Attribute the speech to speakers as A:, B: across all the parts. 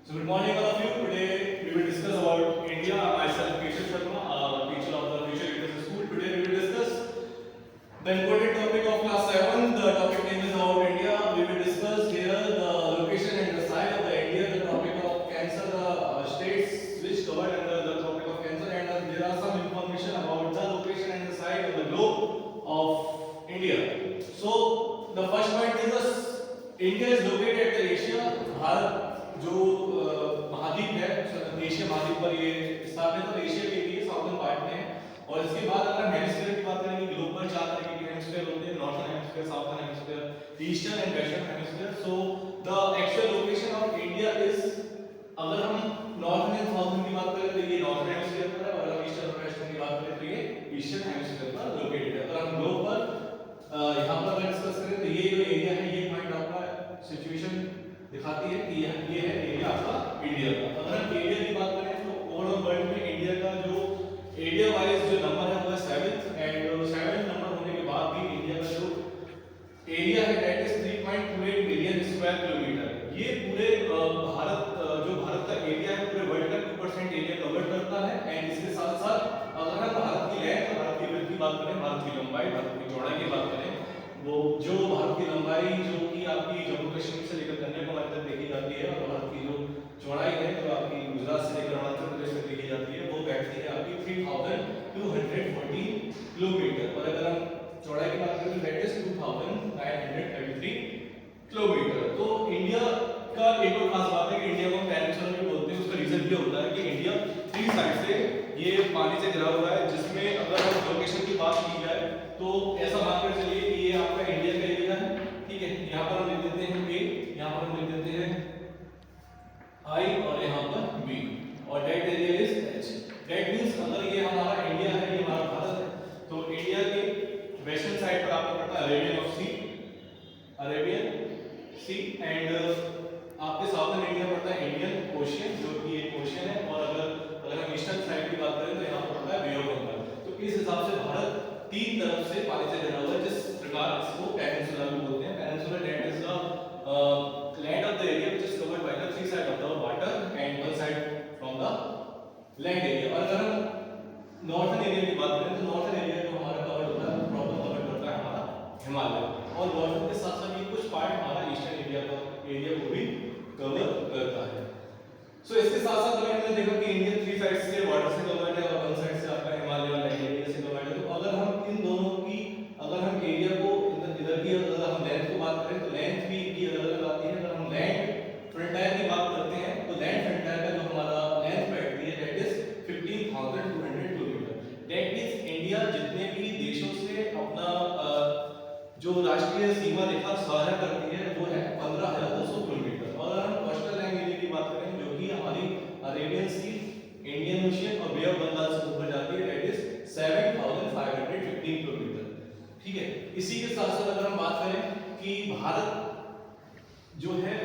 A: So good morning all of you. Today we will discuss about India. Myself Keshav Sharma, teacher of the Future Leaders School. Today we will discuss the important topic of class 7. The topic name is about India. We will discuss here the location and the site of the India, the topic of cancer, the states which covered under the topic of cancer, and there are some information about the location and the site of the globe of India. So the first point is this: India is located at the Asia. Bharat जो महाद्वीप है, Asia महाद्वीप पर ये स्थापित है, Asia के लिए साउथर्न पार्ट में है। और इसके बाद अगर हम हेमिस्फीयर की बात करेंगे, ग्लोब पर 4 तरीके के हेमिस्फीयर होते हैं: northern hemisphere, southern hemisphere, eastern and western hemisphere. So the actual location of India is, अगर हम नॉर्थर्न एंड साउथर्न की बात करें तो ये नॉर्थर्न हेमिस्फीयर पर है, और अगर ईस्टर्न और वेस्टर्न की बात करें तो ये ईस्टर्न हेमिस्फीयर पर लोकेटेड है। अगर हम ग्लोब पर यहां पर डिस्कस करें तो ये जो एरिया है, ये पॉइंट आपका सिचुएशन दिखाती है कि ये है एरिया आपका इंडिया का। अगर हम एरिया की बात करें तो ओवरऑल वर्ल्ड में इंडिया का जो एरिया वाइज जो नंबर है वो है 7th, एंड 7th नंबर होने के बाद भी इंडिया का जो एरिया है that is 3.28 million square kilometre. ये पूरे भारत जो भारत का एरिया है पूरे वर्ल्ड का 2% एरिया कवर करता है। एंड इसके साथ साथ अगर हम भारत की लैंथ, भारत की विड्थ की बात करें, भारत की लंबाई, भारत की चौड़ाई की बात करें, वो जो भारत की लंबाई जो कि आपकी जम्मू कश्मीर से लेकर कन्याकुमारी तक देखी जाती है, और भारत की जो चौड़ाई है जो आपकी गुजरात से लेकर अरुणाचल प्रदेश तक देखी जाती है, वो बैठती है आपकी 3240 किलोमीटर। और अगर हम चौड़ाई की बात करें तो दैट इज 2933 किलोमीटर। तो इंडिया का एक और खास बात है कि इंडिया को पेनिनसुला भी बोलते हैं। उसका रीजन ये होता है कि इंडिया 3 साइड से ये पानी से घिरा हुआ है, जिसमें अगर हम लोकेशन की बात की जाए तो ऐसा मानकर चलिए कि ये आपका इंडिया का एरिया है, ठीक है। यहाँ पर हम लिख देते हैं ए, यहाँ पर हम लिख देते हैं आई, और यहाँ पर बी, और that area is H. That means अगर ये हमारा इंडिया है, ये हमारा भारत है, तो इंडिया के वेस्टर्न साइड पर आपको पड़ता है अरेबियन सी, एंड आपके साउथर्न इंडिया पड़ता है इंडियन ओशियन, जो कि एक ओशियन है। और अगर हम ईस्टर्न साइड की बात करें तो यहाँ पर पड़ता है बे ऑफ बंगाल। तो इस हिसाब से भारत 3 तरफ से पानी से घिरा हुआ है, जिस प्रकार इसको पेनिनसुला भी बोलते हैं। Peninsula that is the land of the area which is covered by the 3 side of the water and 1 side from the land area. और अगर हम नॉर्थर्न एरिया की बात करें तो नॉर्थर्न एरिया जो हमारा कवर होता है, प्रॉपर कवर करता है हमारा हिमालय, और नॉर्थर्न के साथ साथ ये कुछ पार्ट हमारा ईस्टर्न एरिया का एरिया को भी कवर करता है। सो इसके साथ साथ अगर हमने देखा कि इंडिया 3 साइड से वाटर से कवर्ड है और 1 साइड से आपका हिमालय और लैंड एरिया से कवर्ड है। तो अगर हम इन दोनों की, अगर हम एरिया को इधर की, अगर हम लेंथ की बात करें तो लेंथ भी इनकी अलग-अलग आती है। अगर हम लैंड फ्रंटायर की बात करते हैं तो लैंड फ्रंटायर का जो हमारा लेंथ बैठती है that is 15200 kilometre. That means India जितने भी देशों से अपना जो राष्ट्रीय सीमा रेखा साझा करती है वो है 15200 किलोमीटर। और अगर हम कोस्टल लाइन एरिया की बात करें जो कि हमारी अरेबियन सी, इंडियन ओशियन और बे ऑफ बंगाल से ऊपर जाती है, दैट इज 7515 किलोमीटर, ठीक है। इसी के साथ साथ अगर हम बात करें कि भारत जो है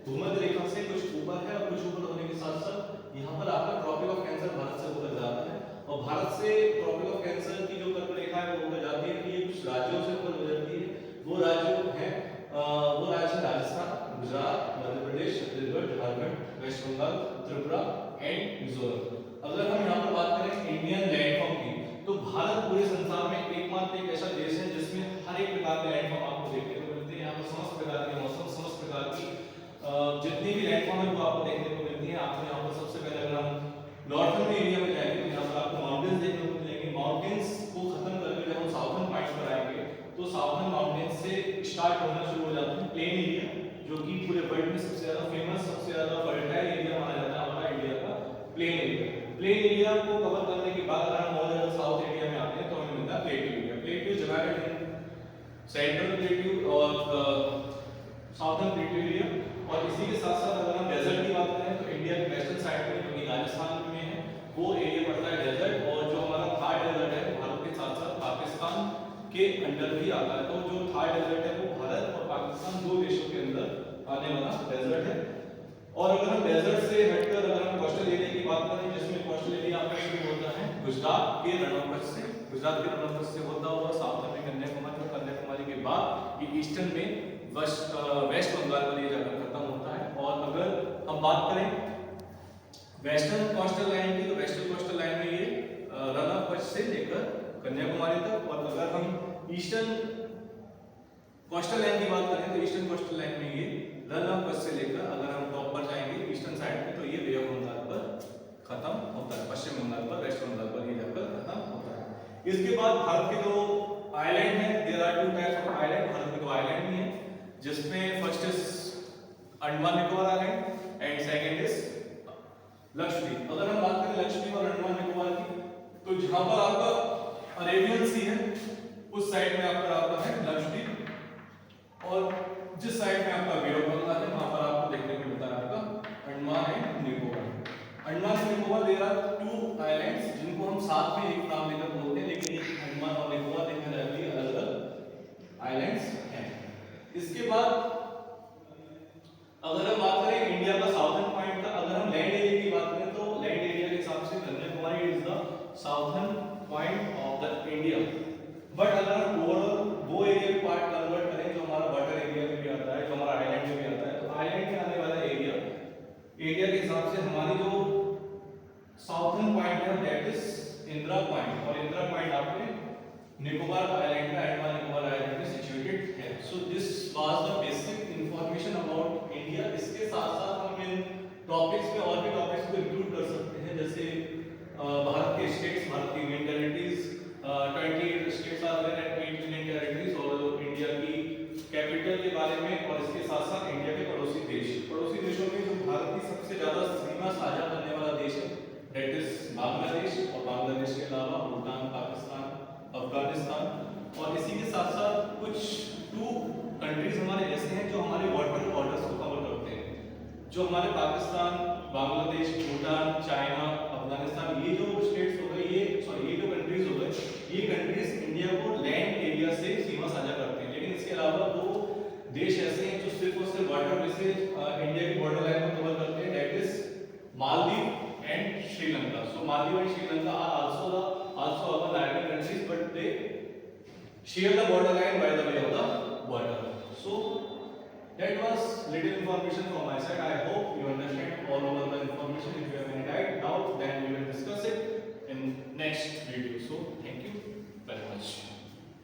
A: भूमध्य रेखा से कुछ ऊपर है, और कुछ ऊपर होने के साथ साथ यहाँ पर आपका ट्रॉपिक ऑफ कैंसर भारत से ऊपर जाता है, और भारत से ट्रॉपिक ऑफ कैंसर की जो कर्क रेखा है वो ऊपर जाती है कि ये कुछ राज्यों से ऊपर गुजरती है। वो राज्य है राजस्थान, गुजरात, मध्य प्रदेश, छत्तीसगढ़, झारखंड, वेस्ट बंगाल, त्रिपुरा एंड मिजोरम। अगर हम यहाँ पर बात करें इंडियन लैंडफॉर्म की, तो भारत पूरे संसार में एकमात्र एक ऐसा देश है जिसमें हर एक प्रकार के लैंडफॉर्म आपको देखने को मिलते हैं। यहाँ पर समस्त प्रकार के मौसम, समस्त प्रकार की जितनी भी लैंडफॉर्म है वो आपको देखने को मिलती है। आपको यहाँ पर सबसे पहले अगर हम नॉर्थर्न एरिया में जाएंगे तो यहाँ पर आपको माउंटेन्स देखने को मिलेंगे। माउंटेन्स को खत्म करके जब हम साउथर्न पॉइंट पर आएंगे तो साउथर्न माउंटेन्स से स्टार्ट होना शुरू हो जाते हैं प्लेन एरिया, जो कि पूरे वर्ल्ड में सबसे ज्यादा फेमस, सबसे ज्यादा फर्टाइल एरिया माना जाता है हमारा इंडिया का प्लेन एरिया। प्लेन एरिया को कवर करने के बाद अगर हम और ज्यादा साउथ एरिया में आते हैं तो हमें मिलता है plateau area. Plateau divided in central plateau और साउथर्न प्लेट्यू एरिया। और इसी के साथ साथ अगर हम डेजर्ट की बात करें तो इंडिया के वेस्टर्न साइड में जो कि राजस्थान में है वो एरिया पड़ता है डेजर्ट, और जो हमारा थार डेजर्ट है भारत के साथ साथ पाकिस्तान के अंडर भी आता है। तो जो थार डेजर्ट है वो भारत और पाकिस्तान 2 देशों के अंदर आने वाला डेजर्ट है। और अगर हम डेजर्ट से हटकर अगर हम कोस्टल एरिया की बात करें, जिसमें कोस्टल एरिया आपका शुरू होता है गुजरात के रणोपथ से, गुजरात के रणोपथ से होता हुआ साउथर्न में कन्याकुमारी, और कन्याकुमारी के बाद ये ईस्टर्न में वेस्ट बंगाल पर ये जाकर खत्म होता है। और अगर हम अब बात करें वेस्टर्न कोस्टल लाइन की, तो वेस्टर्न कोस्टल लाइन में ये रन ऑफ कच्छ से लेकर कन्याकुमारी तक, और अगर हम ईस्टर्न कोस्टल लाइन की बात करें तो ईस्टर्न कोस्टल लाइन में ये रन ऑफ कच्छ से लेकर अगर हम टॉप पर जाएंगे ईस्टर्न साइड में, तो ये बे ऑफ बंगाल पर खत्म होता है, पश्चिम बंगाल पर, वेस्ट बंगाल पर ये जाकर खत्म होता है। इसके बाद भारत के दो आइलैंड हैं, there are two types of island, Bharat में दो आइलैंड भी हैं, जिसमें first is Andaman Nicobar island and second is Lakshadweep. अगर हम बात करें लक्षद्वीप और अंडमान निकोबार की, तो जहां पर आपका अरेबियन सी है उस साइड में आपका है लक्षद्वीप, और जिस साइड में आपका बे ऑफ बंगाल है वहां पर आपको देखने को मिलता है आपका Andaman and Nicobar. Andaman and Nicobar there are two islands जिनको हम साथ में एक नाम लेकर बोलते हैं, लेकिन एक अंडमान और निकोबार देखा जाए तो अलग अलग आइलैंड्स हैं। इसके बाद अगर हम बात करें इंडिया का साउथर्न पॉइंट का, अगर हम लैंड एरिया की बात करें तो लैंड एरिया के हिसाब से Kanyakumari is the southern point of the India. But अगर हम ओवरऑल वो एरिया को पार्ट कन्वर्ट करें जो हमारा वाटर एरिया में भी आता है, जो हमारा आइलैंड में भी आता है, तो आइलैंड में आने वाला एरिया के हिसाब से हमारी जो साउथर्न पॉइंट है दैट इज इंदिरा पॉइंट, और इंदिरा पॉइंट आपके निकोबार आइलैंड में, अंडमान निकोबार आइलैंड में सिचुएटेड है। So this was the basic information about India. इसके साथ साथ हम इन टॉपिक्स में और भी टॉपिक्स को इंक्लूड कर सकते हैं, जैसे भारत के स्टेट्स, भारत की union territories, 28 states are there and 8 union territories, और इंडिया की कैपिटल के बारे में, और इसके साथ साथ इंडिया के पड़ोसी देश, पड़ोसी देशों में जो भारत की सबसे ज्यादा सीमा साझा करने वाला देश है दैट इज बांग्लादेश, और बांग्लादेश के अलावा भूटान, पाकिस्तान, अफगानिस्तान, और इसी के साथ साथ कुछ 2 कंट्रीज हमारे ऐसे हैं जो हमारे वाटर बॉर्डर्स को कवर करते हैं, जो हमारे पाकिस्तान, बांग्लादेश, भूटान, चाइना, अफगानिस्तान, ये जो स्टेट्स हो गए, ये जो कंट्रीज हो गए, ये कंट्रीज इंडिया को लैंड एरिया से सीमा साझा करते हैं। लेकिन इसके अलावा 2 देश ऐसे हैं जो सिर्फ और सिर्फ वाटर में से इंडिया की बॉर्डर लाइन को कवर करते हैं, that is Maldives and Sri Lanka. So Maldives and Sri Lanka are also our neighboring countries, but they share the border line by the way of the water. So that was little information from my side. I hope you understand all over the information. If you have any doubt, then we will discuss it in next video. So thank you.